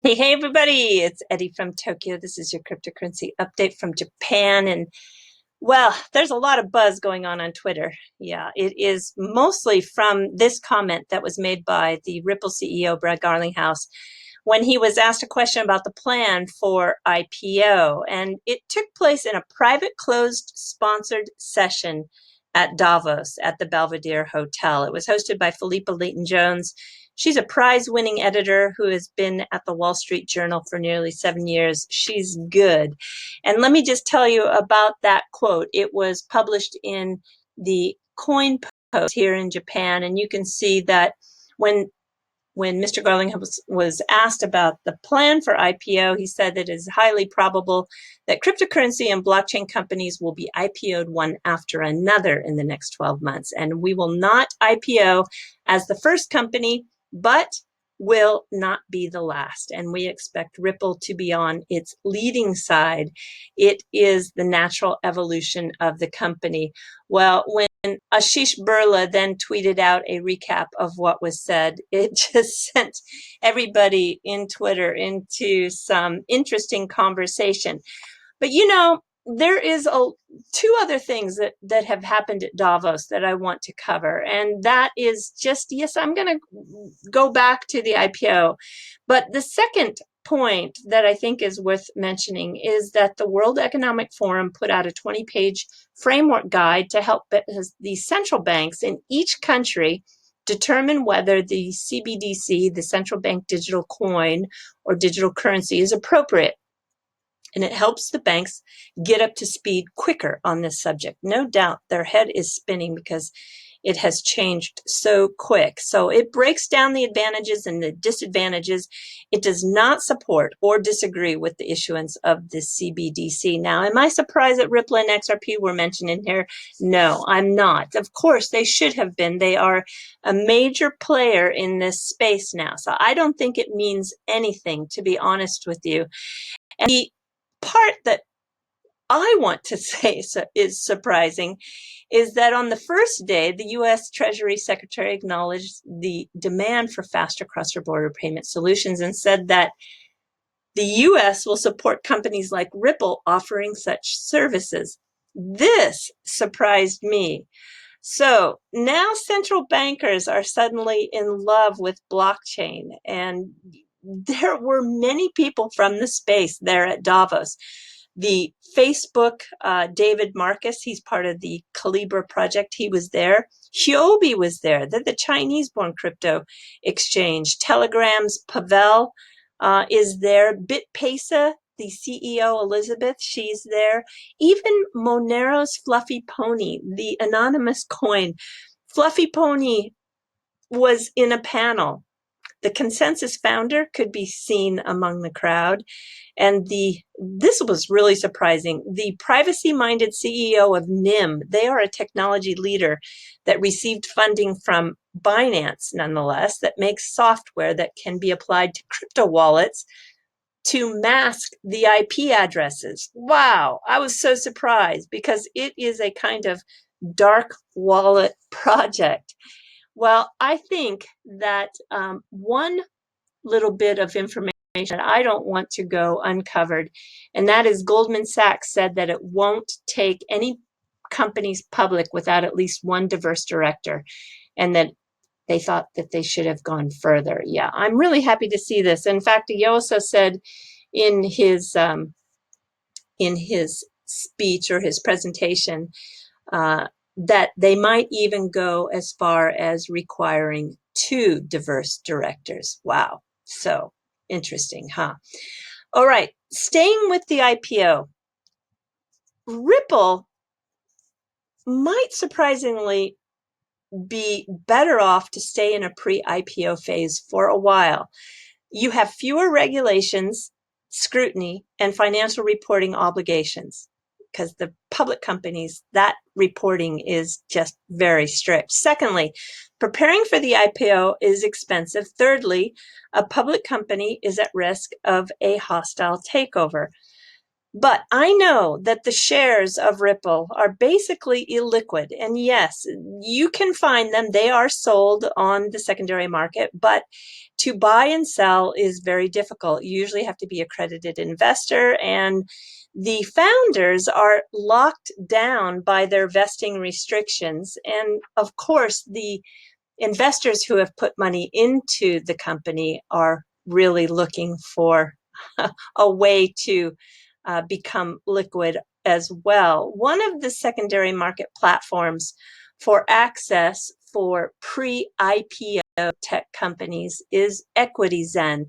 Hey, everybody, it's Eddie from Tokyo. This is your cryptocurrency update from Japan. And well, there's a lot of buzz going on Twitter. Yeah, it is mostly from this comment that was made by the Ripple CEO, Brad Garlinghouse, when he was asked a question about the plan for IPO. And it took place in a private closed sponsored session at Davos at the Belvedere Hotel. It was hosted by Philippa Leighton-Jones. She's a prize-winning editor who has been at the Wall Street Journal for nearly 7 years. She's good. And let me just tell you about that quote. It was published in the Coin Post here in Japan, and you can see that when Mr. Garling was asked about the plan for IPO, he said that it is highly probable that cryptocurrency and blockchain companies will be IPO'd one after another in the next 12 months. And we will not IPO as the first company, but will not be the last. And we expect Ripple to be on its leading side. It is the natural evolution of the company. Well, when Ashish Burla then tweeted out a recap of what was said, it just sent everybody in Twitter into some interesting conversation. But there is two other things that have happened at Davos that I want to cover. And that is just, yes, I'm going to go back to the IPO. But the second point that I think is worth mentioning is that the World Economic Forum put out a 20-page framework guide to help the central banks in each country determine whether the CBDC, the central bank digital coin or digital currency, is appropriate. And it helps the banks get up to speed quicker on this subject. No doubt their head is spinning because it has changed so quick. So it breaks down the advantages and the disadvantages. It does not support or disagree with the issuance of the CBDC. Now, am I surprised that Ripple and XRP were mentioned in here? No, I'm not. Of course, they should have been. They are a major player in this space now. So I don't think it means anything, to be honest with you. And the part that I want to say is surprising is that on the first day, the U.S. Treasury Secretary acknowledged the demand for faster cross-border payment solutions and said that the U.S. will support companies like Ripple offering such services. This surprised me. So now central bankers are suddenly in love with blockchain, and there were many people from the space there at Davos. The Facebook, David Marcus, he's part of the Calibra project. He was there. Huobi was there. They're the Chinese-born crypto exchange. Telegram's Pavel is there. BitPesa, the CEO, Elizabeth, she's there. Even Monero's Fluffy Pony, the anonymous coin. Fluffy Pony was in a panel. The Consensus founder could be seen among the crowd. And this was really surprising. The privacy-minded CEO of NIM, they are a technology leader that received funding from Binance, nonetheless, that makes software that can be applied to crypto wallets to mask the IP addresses. Wow, I was so surprised because it is a kind of dark wallet project. Well, I think that one little bit of information I don't want to go uncovered, and that is Goldman Sachs said that it won't take any companies public without at least one diverse director, and that they thought that they should have gone further. Yeah, I'm really happy to see this. In fact, Iyosa said in his speech or his presentation that they might even go as far as requiring two diverse directors. Wow. So interesting, huh? All right. Staying with the IPO, Ripple might surprisingly be better off to stay in a pre-IPO phase for a while. You have fewer regulations, scrutiny, and financial reporting obligations, because the public companies, that reporting is just very strict. Secondly, preparing for the IPO is expensive. Thirdly, a public company is at risk of a hostile takeover. But I know that the shares of Ripple are basically illiquid. And yes, you can find them. They are sold on the secondary market, but to buy and sell is very difficult. You usually have to be an accredited investor, and the founders are locked down by their vesting restrictions. And of course, the investors who have put money into the company are really looking for a way to become liquid as well. One of the secondary market platforms for access for pre-IPO tech companies is EquityZen.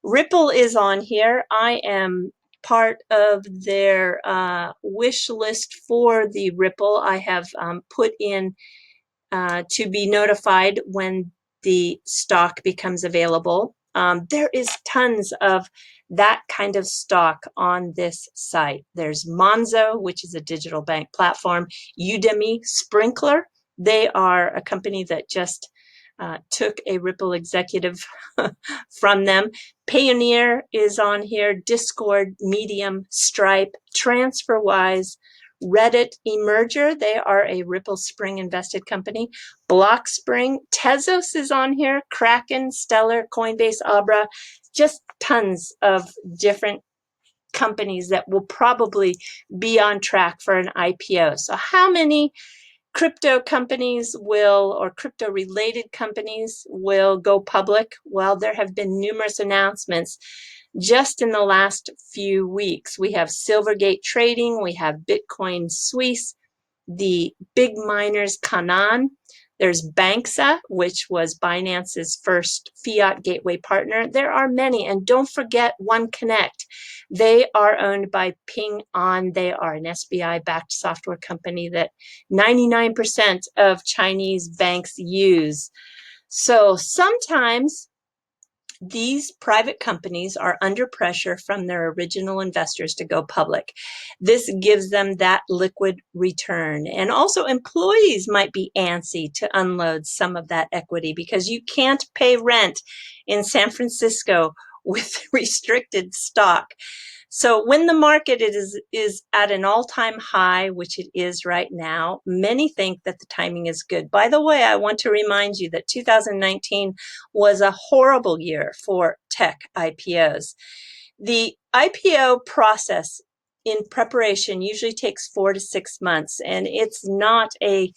Ripple is on here. I am part of their wish list for the Ripple. I have put in to be notified when the stock becomes available. There is tons of that kind of stock on this site. There's Monzo, which is a digital bank platform, Udemy, Sprinkler. They are a company that just took a Ripple executive from them. Payoneer is on here, Discord, Medium, Stripe, TransferWise, Reddit, Emerger. They are a Ripple Spring invested company. Blockspring, Tezos is on here, Kraken, Stellar, Coinbase, Abra, just tons of different companies that will probably be on track for an IPO. So how many crypto companies will, or crypto related companies will go public? Well, there have been numerous announcements just in the last few weeks. We have Silvergate Trading, we have Bitcoin Suisse, the big miners Canaan. There's Banksa, which was Binance's first fiat gateway partner. There are many, and don't forget One Connect. They are owned by Ping An. They are an SBI-backed software company that 99% of Chinese banks use. So sometimes these private companies are under pressure from their original investors to go public. This gives them that liquid return. And also employees might be antsy to unload some of that equity because you can't pay rent in San with restricted stock. So when the market is at an all-time high, which it is right now, many think that the timing is good. By the way, I want to remind you that 2019 was a horrible year for tech IPOs. The IPO process in preparation usually takes 4 to 6 months, and it's not a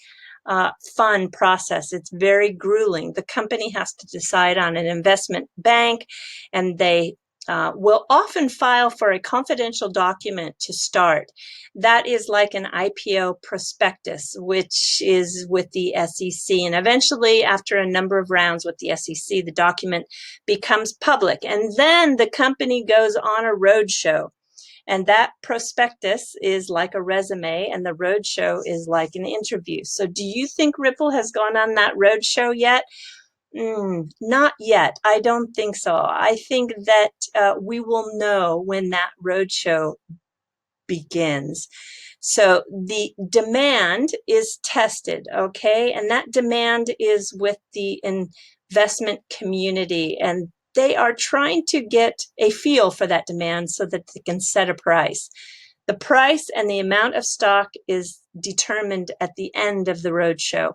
fun process. It's very grueling. The company has to decide on an investment bank, and they will often file for a confidential document to start. That is like an IPO prospectus, which is with the SEC. And eventually, after a number of rounds with the SEC, the document becomes public. And then the company goes on a roadshow. And that prospectus is like a resume, and the roadshow is like an interview. So do you think Ripple has gone on that roadshow yet? Not yet. I don't think so. I think that we will know when that roadshow begins. So the demand is tested, okay? And that demand is with the investment community, and they are trying to get a feel for that demand so that they can set a price. The price and the amount of stock is determined at the end of the roadshow.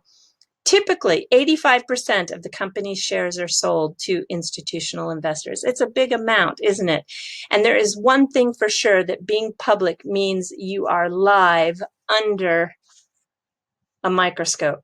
Typically, 85% of the company's shares are sold to institutional investors. It's a big amount, isn't it? And there is one thing for sure, that being public means you are live under a microscope.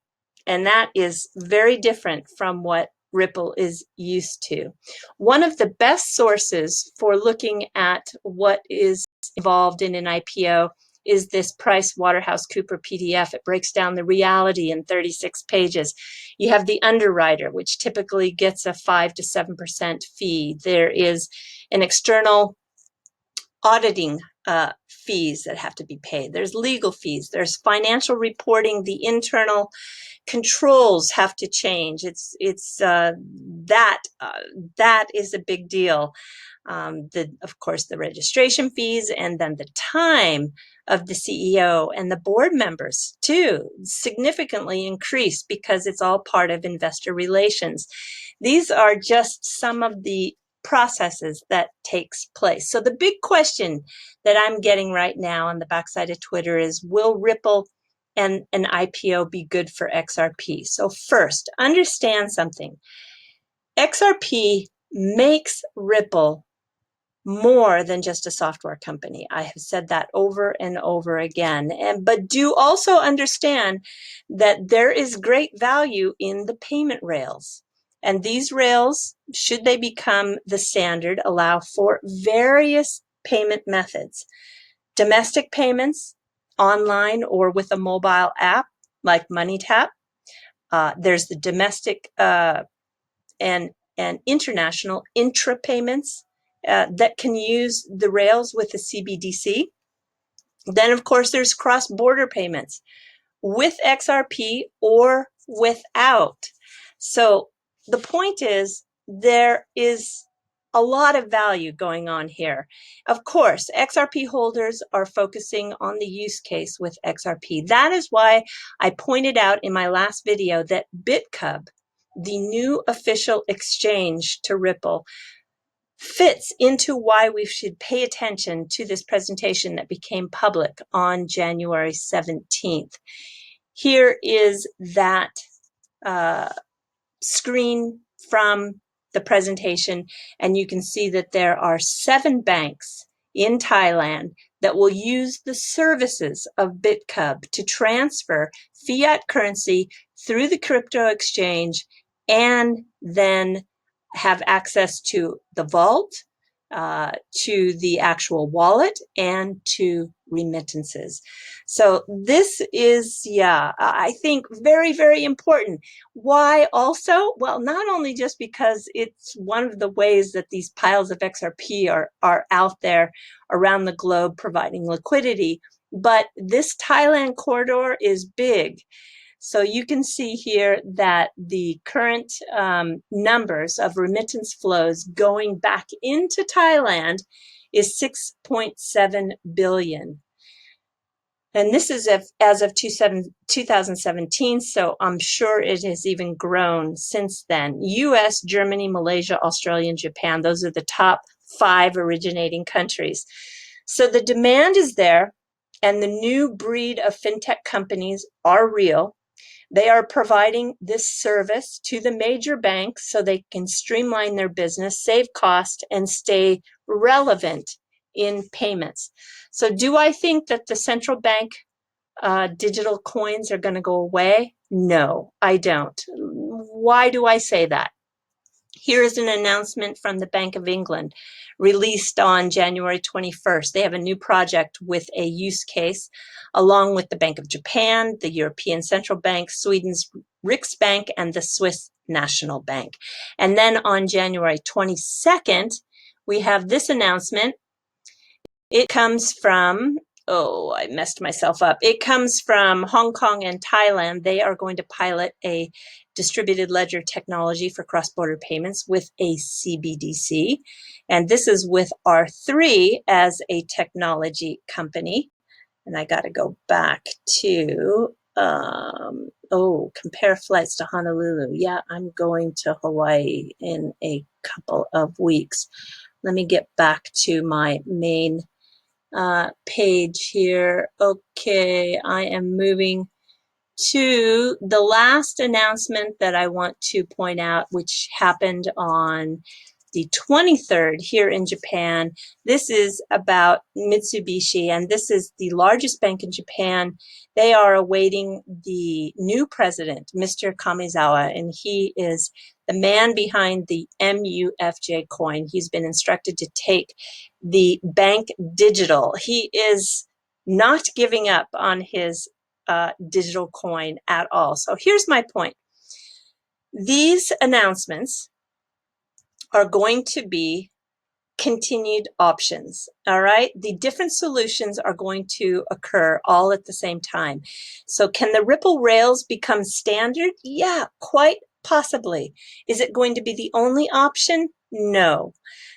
And that is very different from what Ripple is used to. One of the best sources for looking at what is involved in an IPO is this Price Waterhouse Cooper PDF. It breaks down the reality in 36 pages. You have the underwriter, which typically gets a 5 to 7% fee. There is an external auditing fees that have to be paid. There's legal fees. There's financial reporting. The internal controls have to change. That is a big deal. Of course, the registration fees, and then the time of the CEO and the board members too significantly increased because it's all part of investor relations. These are just some of the processes that takes place. So the big question that I'm getting right now on the backside of Twitter is, will Ripple and an IPO be good for XRP? So first, understand something. XRP makes Ripple more than just a software company. I have said that over and over again. But do also understand that there is great value in the payment rails. And these rails, should they become the standard, allow for various payment methods. Domestic payments, online or with a mobile app like MoneyTap. There's the domestic and international intra payments that can use the rails with the CBDC. Then, of course, there's cross-border payments with XRP or without. So the point is, there is a lot of value going on here. Of course, XRP holders are focusing on the use case with XRP. That is why I pointed out in my last video that BitCub, the new official exchange to Ripple, fits into why we should pay attention to this presentation that became public on January 17th. Here is that screen from the presentation, and you can see that there are 7 banks in Thailand that will use the services of BitCub to transfer fiat currency through the crypto exchange and then have access to the vault, to the actual wallet, and to remittances. So this is, I think very, very important. Why also? Well, not only just because it's one of the ways that these piles of XRP are out there around the globe providing liquidity, but this Thailand corridor is big. So you can see here that the current numbers of remittance flows going back into Thailand is 6.7 billion. And this is as of 2017, so I'm sure it has even grown since then. US, Germany, Malaysia, Australia, and Japan, those are the top 5 originating countries. So the demand is there, and the new breed of fintech companies are real. They are providing this service to the major banks so they can streamline their business, save cost, and stay relevant in payments. So do I think that the central bank digital coins are going to go away? No, I don't. Why do I say that? Here is an announcement from the Bank of England released on January 21st. They have a new project with a use case along with the Bank of Japan, the European Central Bank, Sweden's Riksbank, and the Swiss National Bank. And then on January 22nd, we have this announcement. It comes from, oh, I messed myself up. It comes from Hong Kong and Thailand. They are going to pilot a distributed ledger technology for cross-border payments with a CBDC. And this is with R3 as a technology company. And I got to go back to, compare flights to Honolulu. Yeah, I'm going to Hawaii in a couple of weeks. Let me get back to my main page here. Okay, I am moving to the last announcement that I want to point out, which happened on the 23rd here in Japan. This is about Mitsubishi, and this is the largest bank in Japan. They are awaiting the new president, Mr. Kamizawa, and he is the man behind the MUFJ coin. He's been instructed to take the bank digital. He is not giving up on his digital coin at all. So here's my point. These announcements are going to be continued options, all right? The different solutions are going to occur all at the same time. So can the Ripple rails become standard? Yeah, quite possibly. Is it going to be the only option? No.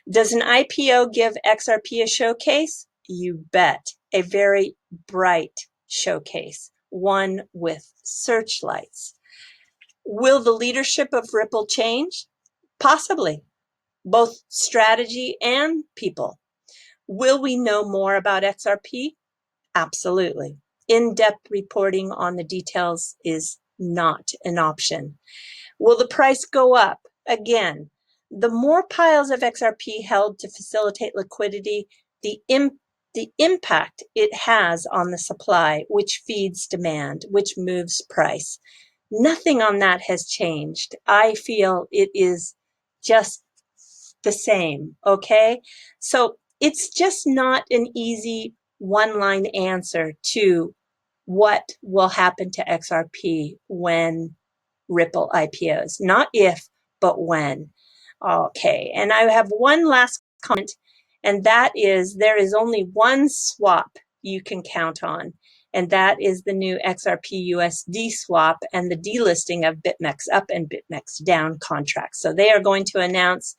Does an IPO give XRP a showcase? You bet. A very bright showcase, one with searchlights. Will the leadership of Ripple change? Possibly. both strategy and people. Will we know more about XRP? Absolutely. In-depth reporting on the details is not an option. Will the price go up? Again, the more piles of XRP held to facilitate liquidity, the impact it has on the supply, which feeds demand, which moves price. Nothing on that has changed. I feel it is just the same, okay? So it's just not an easy one-line answer to what will happen to XRP when Ripple IPOs. Not if, but when. Okay, and I have one last comment, and that is there is only one swap you can count on, and that is the new XRP USD swap and the delisting of BitMEX up and BitMEX down contracts. So they are going to announce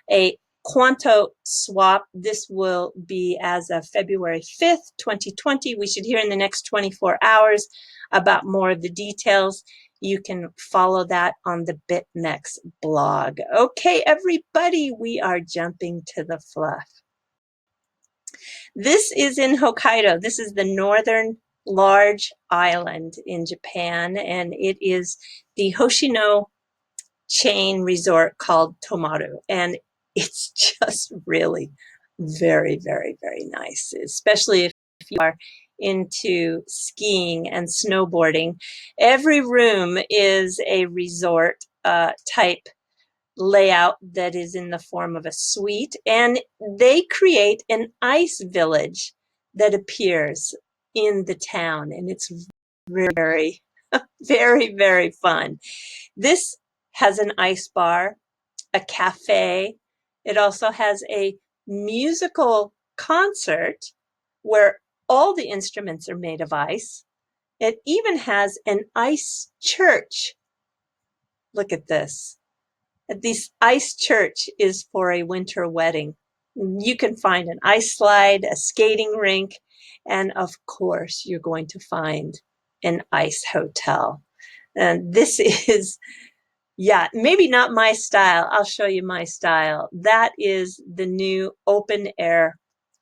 a Quanto swap. This will be as of February 5th, 2020. We should hear in the next 24 hours about more of the details. You can follow that on the BitMEX blog. Okay, everybody, we are jumping to the fluff. This is in Hokkaido. This is the northern large island in Japan, and it is the Hoshino chain resort called Tomaru. And it's just really very, very, very nice, especially if you are into skiing and snowboarding. Every room is a resort type layout that is in the form of a suite, and they create an ice village that appears in the town, and it's very, very, very fun. This has an ice bar, a cafe. It also has a musical concert where all the instruments are made of ice. It even has an ice church. Look at this. This ice church is for a winter wedding. You can find an ice slide, a skating rink, and of course, you're going to find an ice hotel. And this is, yeah, maybe not my style. I'll show you my style. That is the new open air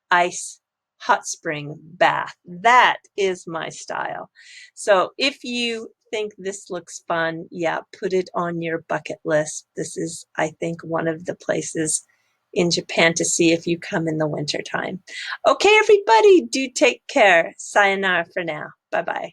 ice hot spring bath. That is my style. So if you think this looks fun, yeah, put it on your bucket list. This is, I think, one of the places in Japan to see if you come in the wintertime. Okay, everybody, do take care. Sayonara for now. Bye-bye.